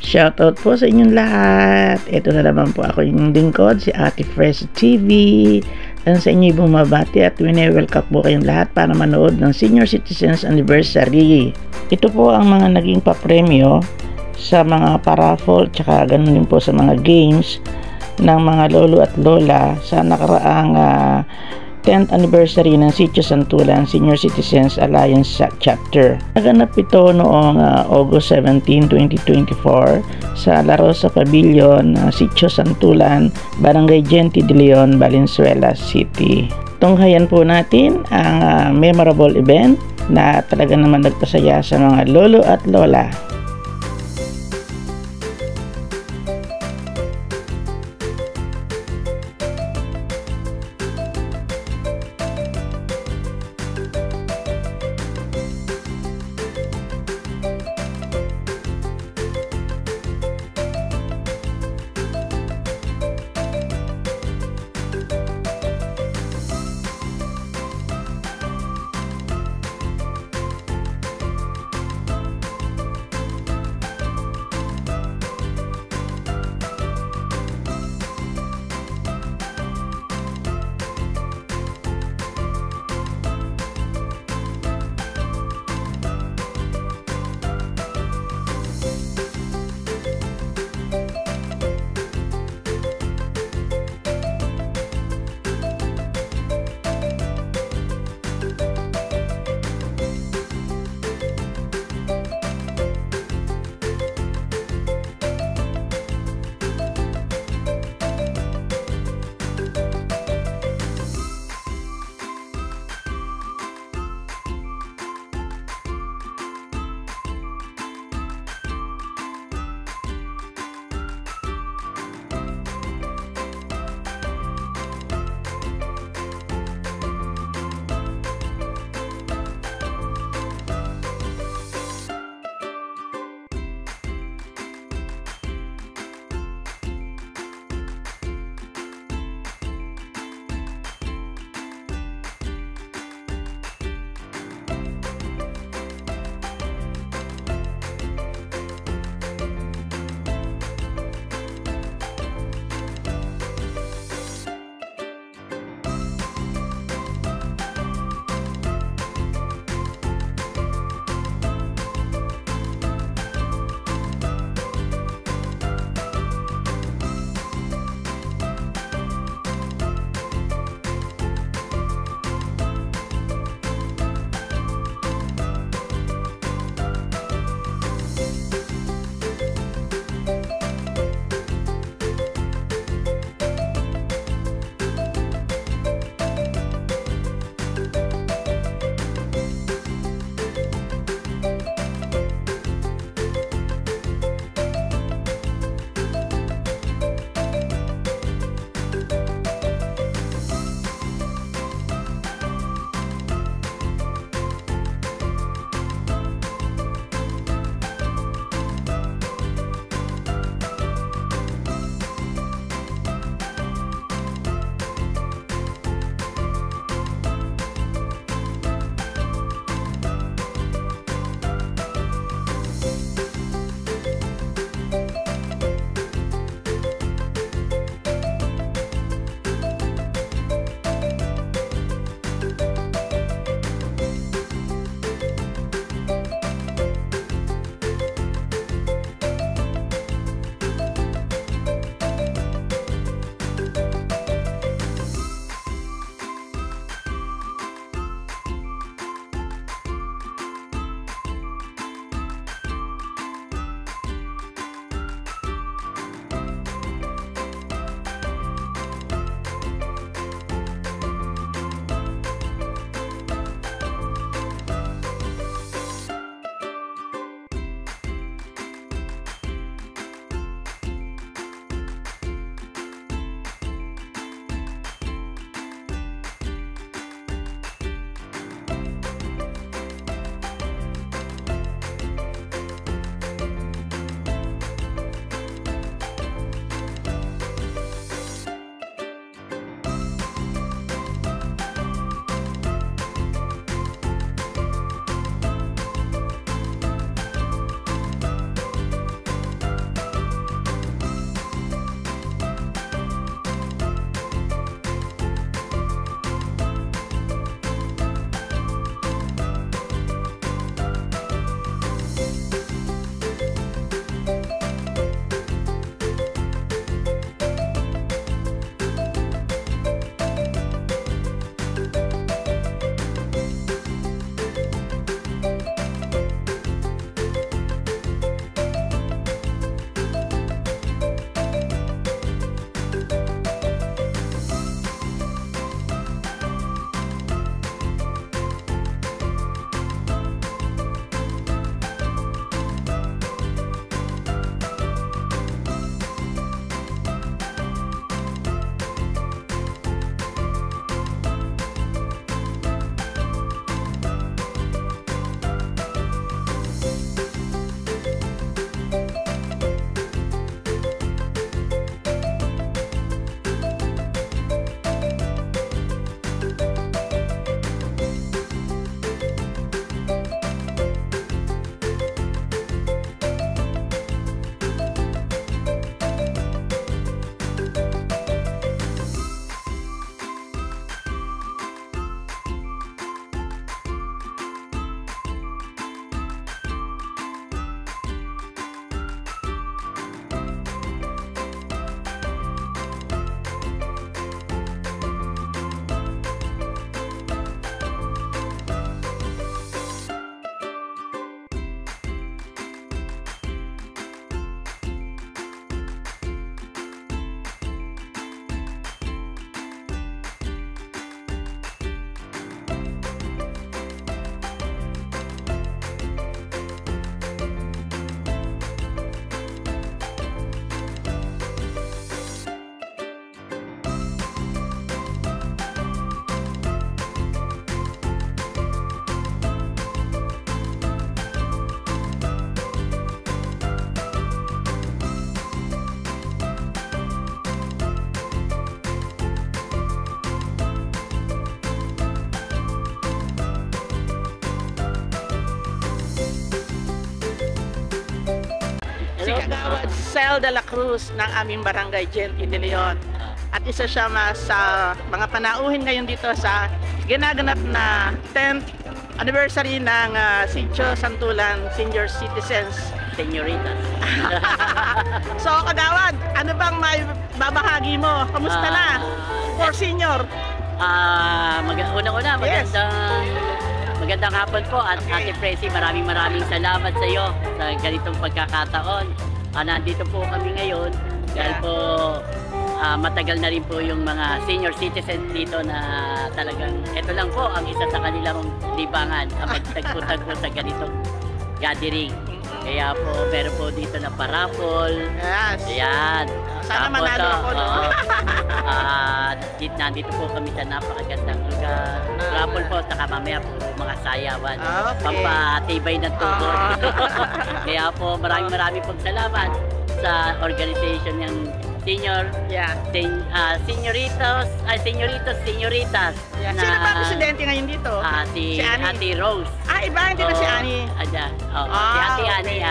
Shoutout po sa inyong lahat. Ito na naman po ako yung lingkod, si Ate Fresh TV. Ang sa inyo bumabati at wini-welcome po kayong lahat para manood ng Senior Citizens Anniversary. Ito po ang mga naging papremyo sa mga paraffle tsaka ganun din po sa mga games ng mga lolo at lola sa nakaraang 10th anniversary ng Sitio Santulan Senior Citizens Alliance Chapter. Naganap ito noong August 17, 2024 sa La Rosa Pavilion, Sitio Santulan, Barangay Gente de Leon, Valenzuela City. Tunghayan po natin ang memorable event na talaga naman nagpasaya sa mga lolo at lola. Si Kagawad Cel de la Cruz ng aming barangay Gente de Leon. At isa siya sa mga panauhin ngayon dito sa ginaganap na 10th anniversary ng Sitio Santulan Senior Citizens. Señoritas. So Kagawad, ano bang may babahagi mo? Kamusta na? For senior. Unang-una, magandang hapon po at Ate Presi, maraming salamat sa iyo sa ganitong pagkakataon. Nandito po kami ngayon dahil po matagal na rin po yung mga senior citizens dito na talagang ito lang po ang isa sa kanilang libangan ang magtagpo-tagpo sa ganitong gathering. Kaya po meron po dito na parapol. Yes. Ayan. Sana manalo ako, no? Nandito po kami sa napakagandang lugar. Parapol po, saka mamaya po mga sayawan. Okay. Pampatibay ng tubo. Kaya po maraming pong salamat sa organization ng senyoritos, senyoritas. Yeah. Sino ba ang presidente ngayon dito? Si Ate Rose. Iba, hindi na si Annie. Si Ate Annie,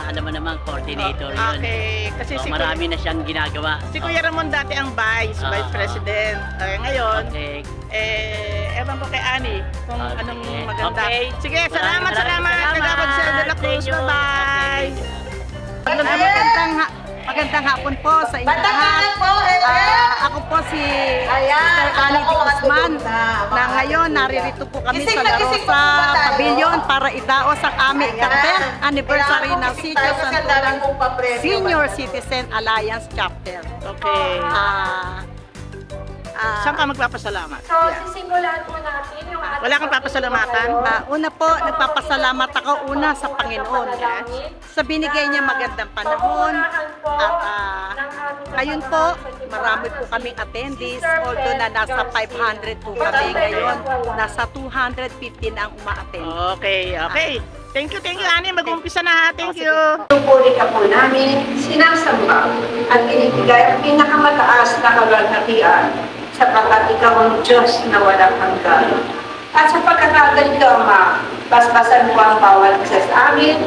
alam mo naman, coordinator yun. Okay. Kasi marami na siyang ginagawa. Si Kuya Ramon dati ang vice president. Ngayon, ewan ko kay Annie kung anong maganda. Okay. Sige, salamat. Kagawad Cel de la Cruz. Bye-bye. Magandang hapon po sa inyo lahat. Ako po si Sister Annie de Guzman na ngayon naririto po kami sa Larosa Pavilion para idaos ang aming 10th anniversary ng Sitio Santulan Senior Citizen Alliance Chapter. Okay. Saan ka magpapasalamat? So, sisimulan po natin yung ating... Wala kang papasalamatan? Una po, nagpapasalamat ako sa Panginoon sa binigay niya magandang panahon at ngayon po, marami po kaming attendees, although na nasa 500 po kami ngayon, nasa 215 ang uma-attend. Okay. Thank you Annie. Mag-umpisa na ha. Thank you. Tupuli ka po namin, sinasamba at binibigay ang pinakamataas na kagalhatian sapagkat ikaw ang Diyos na walang hanggan. At sa pagkakaganito, basbasan mo ang bawat isa sa amin,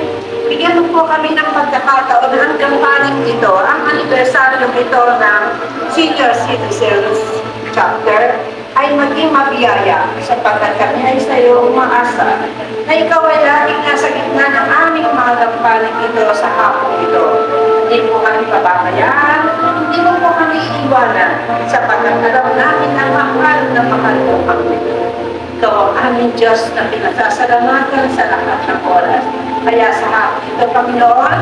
bigyan mo po kami ng pagkakataon na hanggang paling ito, ang anibersaryo ito ng Senior Citizens Chapter, ay maging mabiyaya sapagkat kami ay sa iyo umaasa na ikaw ay laging nasa gitna ng aming mga gampaling ito sa hapong ito. Hindi mo kami pababayaan, hindi mo po kami iiwanan sapagkat alam namin na mahal mo kami. Ikaw ang aming Diyos na pinasasalamatan sa lahat ng oras. Kaya sa hapon ito, Panginoon,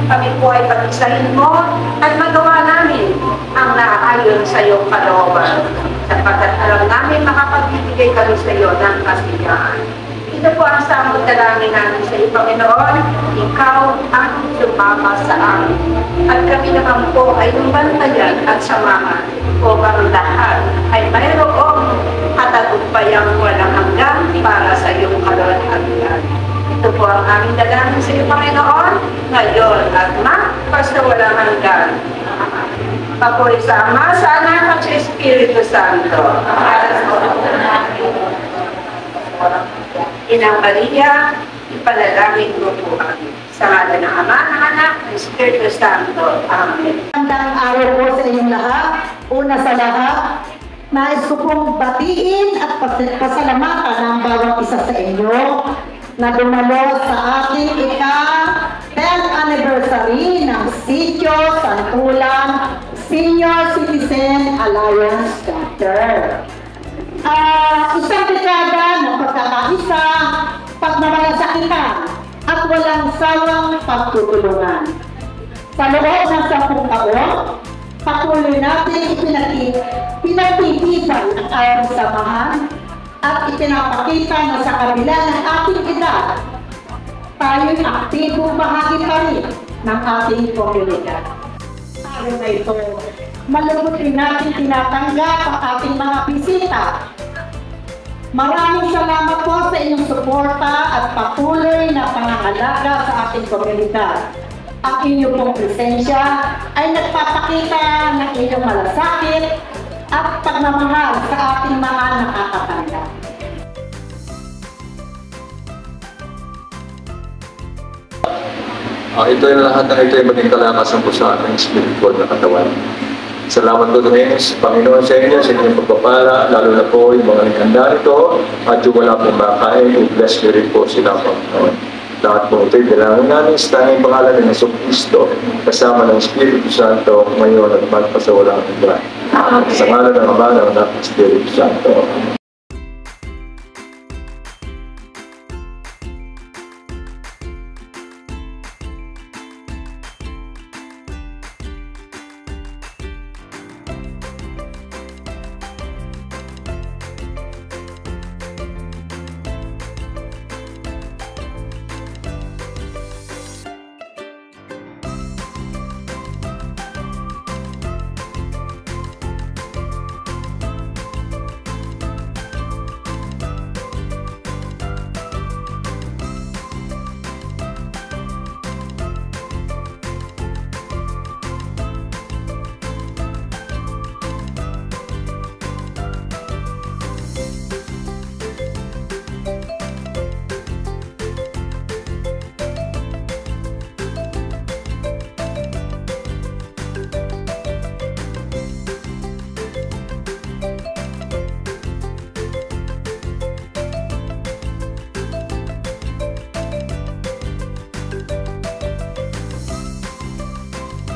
kami po ay pag-isahin mo at magawa namin ang naaayon sa iyong kalooban. Sapagkat alam namin makapagbibigay kami sa iyo ng kasiyahan. Ito po ang samot dalangin namin sa iyo, Panginoon. Ikaw ang sumama sa amin. At kami naman po ay lumbantayan at samahan upang lahat ay mayroong katagumpayang walang hanggan para sa iyong kalooban. Ito po ang aming dalangin sa iyo, Panginoon, ngayon at basta walang hanggan. Apoy sa Ama, sa Anak at sa Espiritu Santo. Inang Maria, ipanalangin mo po kami. Sa ngalan ng Ama, ng Anak, ng Espiritu Santo. Amen. Magandang araw po sa inyong lahat. Una sa lahat, nais ko pong batiin at pasalamatan ang bawat isa sa inyo na dumalo sa ating ika-10th anniversary ng Sitio Santulan Senior Citizen Alliance Chapter. Isang dekada ng pagkakaisa, pagmamalasakitan at walang sawang pagtutulungan. Sa loob ng 10 taon, patuloy natin pinagtitibay ang ating samahan at ipinapakita na sa kabila ng ating edad, tayo'y aktibong bahagi pa rin ng ating komunidad. Araw na ito, malugod rin natin tinatanggap ang ating mga bisita. Maraming salamat po sa inyong suporta at patuloy na pangangalaga sa ating komunidad. Ang inyong pong presensya ay nagpapakita ng inyong malasakit at pagmamahal sa ating mga nakakatanda. Ito yung lahat ng ito ay maging kalakasan po sa ating spiritual na katawan. Salamat po din sa Panginoon sa inyo, sa inyong pagpapala, lalo na po yung mga naghanda nito, at yung wala pong makain, i-bless nyo rin po sila, Panginoon. Lahat po ito, bilangin namin sa tanging pangalan ng Hesus Kristo, kasama ng Espiritu Santo, ngayon at magpasawalang hanggan. Sa ngalan ng Ama, ng Anak, ng Espiritu Santo.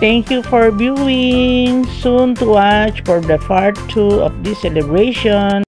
Thank you for viewing. Soon to watch for the part 2 of this celebration.